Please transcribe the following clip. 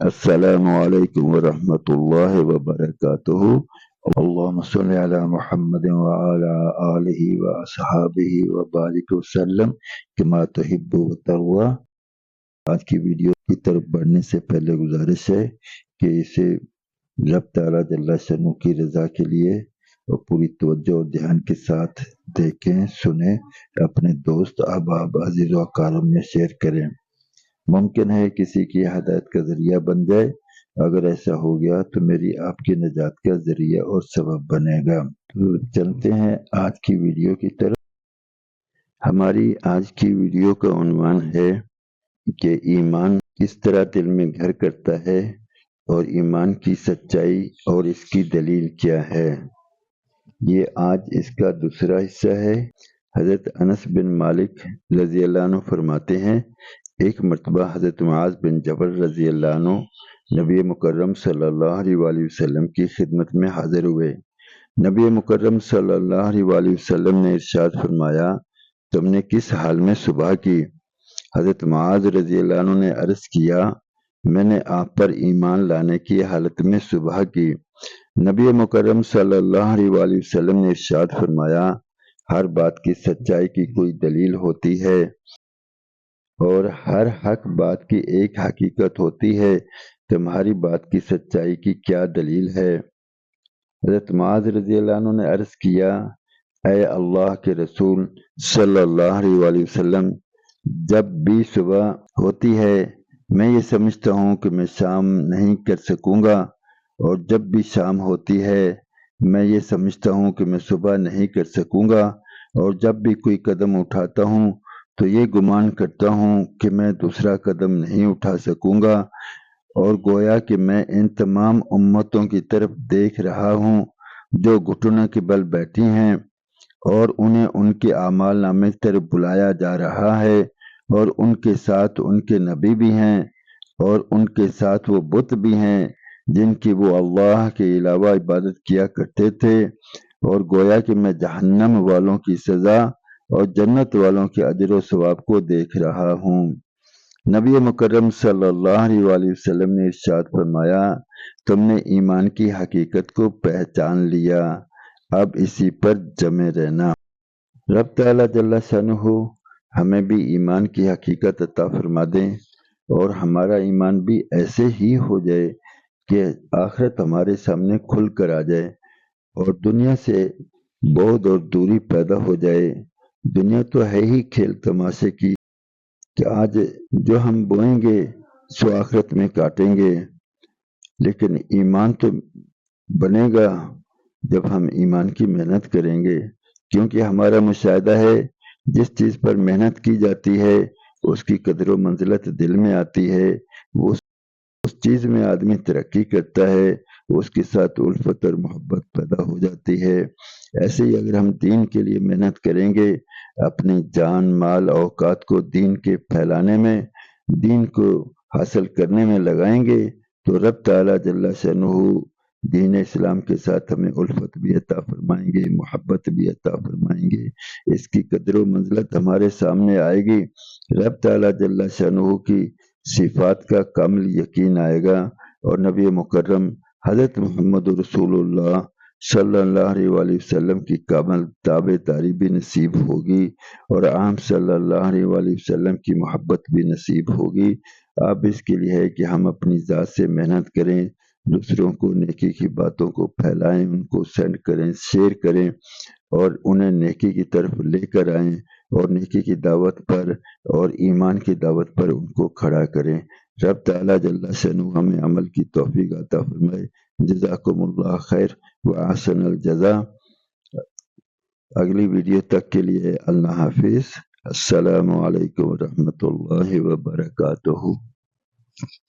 السلام علیکم ورحمۃ اللہ وبرکاتہ۔ اللہم صلی علی محمد وعلی آلہ واصحابہ وبارک وسلم کما تحب وترضی۔ آج کی ویڈیو کی طرف بڑھنے سے پہلے گزارش ہے کہ اسے رب تعالیٰ جل شانہ کی رضا کے لیے اور پوری توجہ اور دھیان کے ساتھ دیکھیں، سنیں، اپنے دوست احباب عزیز و اقارب میں شیئر کریں۔ ممکن ہے کسی کی ہدایت کا ذریعہ بن جائے۔ اگر ایسا ہو گیا تو میری آپ کی نجات کا ذریعہ اور سبب بنے گا۔ تو چلتے ہیں آج کی ویڈیو کی طرف۔ ہماری آج کی ویڈیو کا عنوان ہے کہ ایمان کس طرح دل میں گھر کرتا ہے اور ایمان کی سچائی اور اس کی دلیل کیا ہے۔ یہ آج اس کا دوسرا حصہ ہے۔ حضرت انس بن مالک رضی اللہ عنہ فرماتے ہیں، ایک مرتبہ حضرت معاذ بن جبل رضی اللہ عنہ نبی مکرم صلی اللہ علیہ وآلہ وسلم کی خدمت میں حاضر ہوئے۔ نبی مکرم صلی اللہ علیہ وآلہ وسلم نے ارشاد فرمایا، تم نے کس حال میں صبح کی؟ حضرت معاذ رضی اللہ عنہ نے عرض کیا، میں نے آپ پر ایمان لانے کی حالت میں صبح کی۔ نبی مکرم صلی اللہ علیہ وآلہ وسلم نے ارشاد فرمایا، ہر بات کی سچائی کی کوئی دلیل ہوتی ہے اور ہر حق بات کی ایک حقیقت ہوتی ہے، تمہاری بات کی سچائی کی کیا دلیل ہے؟ حضرت معاذ رضی اللہ عنہ نے عرض کیا، اے اللہ کے رسول صلی اللہ علیہ وآلہ وسلم، جب بھی صبح ہوتی ہے میں یہ سمجھتا ہوں کہ میں شام نہیں کر سکوں گا، اور جب بھی شام ہوتی ہے میں یہ سمجھتا ہوں کہ میں صبح نہیں کر سکوں گا، اور جب بھی کوئی قدم اٹھاتا ہوں تو یہ گمان کرتا ہوں کہ میں دوسرا قدم نہیں اٹھا سکوں گا، اور گویا کہ میں ان تمام امتوں کی طرف دیکھ رہا ہوں جو گھٹنوں کے بل بیٹھی ہیں، اور انہیں ان کے اعمال نامے کی طرف بلایا جا رہا ہے، اور ان کے ساتھ ان کے نبی بھی ہیں، اور ان کے ساتھ وہ بت بھی ہیں جن کی وہ اللہ کے علاوہ عبادت کیا کرتے تھے، اور گویا کہ میں جہنم والوں کی سزا اور جنت والوں کے اجر و ثواب کو دیکھ رہا ہوں۔ نبی مکرم صلی اللہ علیہ وآلہ وسلم نے ارشاد فرمایا، تم نے ایمان کی حقیقت کو پہچان لیا، اب اسی پر جمے رہنا۔ رب تعالیٰ جل شانہ ہمیں بھی ایمان کی حقیقت عطا فرما دیں، اور ہمارا ایمان بھی ایسے ہی ہو جائے کہ آخرت ہمارے سامنے کھل کر آ جائے، اور دنیا سے بعد اور دوری پیدا ہو جائے۔ دنیا تو ہے ہی کھیل تماشے کی کہ آج جو ہم بوئیں گے سو آخرت میں کاٹیں گے، لیکن ایمان تو بنے گا جب ہم ایمان کی محنت کریں گے، کیونکہ ہمارا مشاہدہ ہے جس چیز پر محنت کی جاتی ہے اس کی قدر و منزلت دل میں آتی ہے، وہ اس چیز میں آدمی ترقی کرتا ہے، اس کے ساتھ الفت اور محبت پیدا ہو جاتی ہے۔ ایسے ہی اگر ہم دین کے لیے محنت کریں گے، اپنی جان مال اوقات کو دین کے پھیلانے میں، دین کو حاصل کرنے میں لگائیں گے، تو رب تعالیٰ جل شانہ دین اسلام کے ساتھ ہمیں الفت بھی عطا فرمائیں گے، محبت بھی عطا فرمائیں گے، اس کی قدر و منزلت ہمارے سامنے آئے گی، رب تعالیٰ جل شانہ کی صفات کا کامل یقین آئے گا، اور نبی مکرم حضرت محمد رسول اللہ صلی اللہ علیہ وآلہ وسلم کی کامل تابع داری بھی نصیب ہوگی، اور عام صلی اللہ علیہ وآلہ وسلم کی محبت بھی نصیب ہوگی۔ اب اس کے لیے ہے کہ ہم اپنی ذات سے محنت کریں، دوسروں کو نیکی کی باتوں کو پھیلائیں، ان کو سینڈ کریں، شیئر کریں، اور انہیں نیکی کی طرف لے کر آئیں، اور نیکی کی دعوت پر اور ایمان کی دعوت پر ان کو کھڑا کریں۔ رب تعالیٰ جل شانہ ہمیں عمل کی توفیق عطا فرمائے۔ جزاکم اللہ خیر وأحسن الجزاء۔ اگلی ویڈیو تک کے لیے اللہ حافظ۔ السلام علیکم ورحمۃ اللہ وبرکاتہ۔